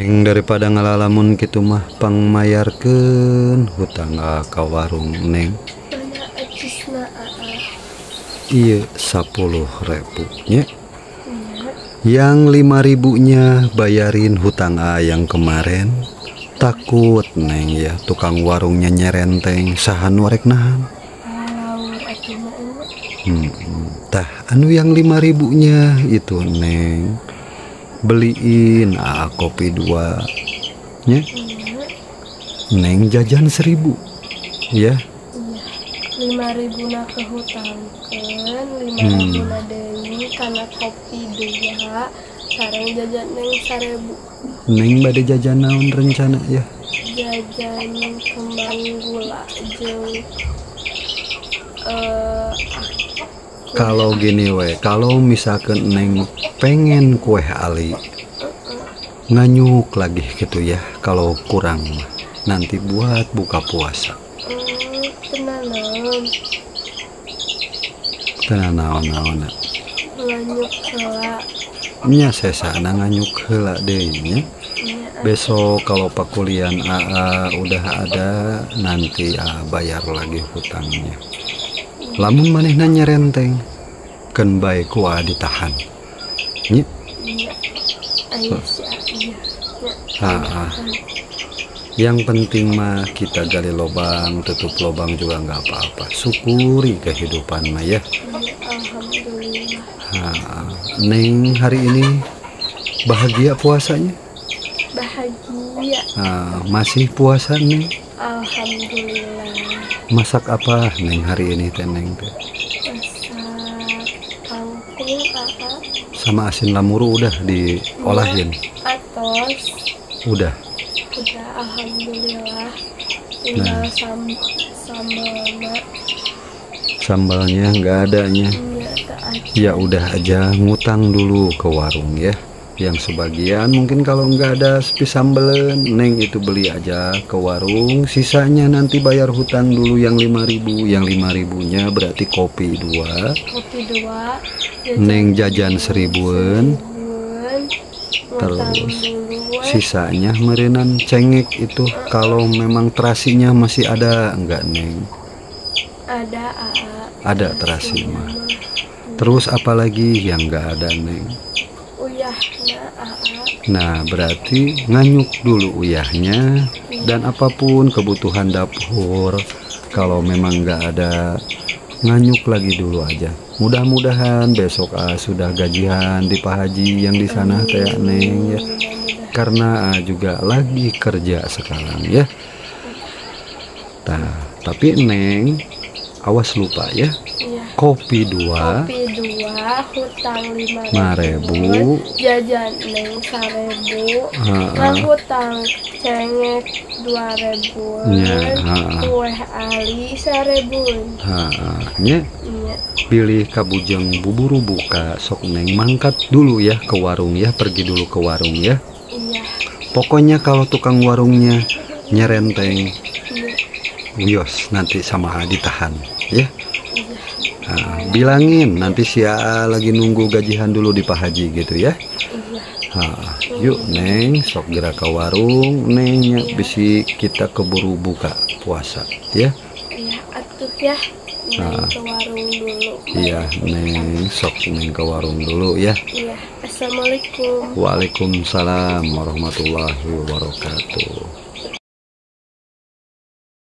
Yang daripada ngalalamun kitu mah pangmayarkeun hutang ka warung Neng. Iya 10.000 nya. Yang 5.000-nya bayarin hutang yang kemarin. Takut Neng ya tukang warungnya nyerenteng sahan warek nahan. Tah anu yang 5.000-nya itu Neng beliin kopi 2 nya. Neng jajan 1.000 ya. 5.000 na ke hutang kan 5.000 na deui kana kopi 2 sareng jajan Neng 1.000. Neng bade jajan naon rencana ya? Jajan kembang gula jeung kalau gini kalau misalkan Neng pengen kue ali nganyuk lagi gitu ya, kalau kurang nanti buat buka puasa. Tenan naon nganyuk heula nya sesana nganyuk heula deui nya. Besok kalau pakulian udah ada nanti bayar lagi hutangnya. Lamun manehna nyerenteng ken bae ku ditahan nya. Yang penting mah kita gali lobang tutup lobang juga nggak apa-apa, syukuri kehidupan mah ya. Neng hari ini bahagia puasanya? Bahagia. Masih puasa Neng? Alhamdulillah. Masak apa Neng hari ini teh Neng teh? Masak kangkung sama asin lamuru udah diolahin? Atos. Udah alhamdulillah. Tinggal sambalnya nggak adanya. Ya udah aja ngutang dulu ke warung ya. Yang sebagian mungkin kalau nggak ada sepi sambelen Neng itu beli aja ke warung, sisanya nanti bayar hutang dulu yang 5.000. Yang 5.000-nya berarti kopi 2 Neng jajan 1.000-an. Terus sisanya merenan cengek itu kalau memang terasinya masih ada enggak Neng? Ada terasi mah. Terus apalagi yang enggak ada Neng? Nah berarti nganyuk dulu uyahnya. Dan apapun kebutuhan dapur kalau memang nggak ada, nganyuk lagi dulu aja. Mudah-mudahan besok sudah gajian di Pak Haji yang di sana teh Neng ya. Karena juga lagi kerja sekarang ya. Nah tapi Neng awas lupa ya. Kopi 2 hutang 5.000, jajan Neng 1.000, hutang cengek 2.000, kue ali 1.000. Nya pilih kabujeng buburu buka sok Neng mangkat dulu ya ke warung ya, pergi dulu ke warung ya. Pokoknya kalau tukang warungnya nyerenteng wios nanti sama ditahan ya. Bilangin nanti lagi nunggu gajian dulu di Pak Haji gitu ya. Yuk Neng sok gerak ke warung Neng bisi kita keburu buka puasa ya. Iya atuh ya Neng ke warung dulu. Iya Neng sok Neng ke warung dulu ya. Iya. Assalamualaikum. Waalaikumsalam warahmatullahi wabarakatuh.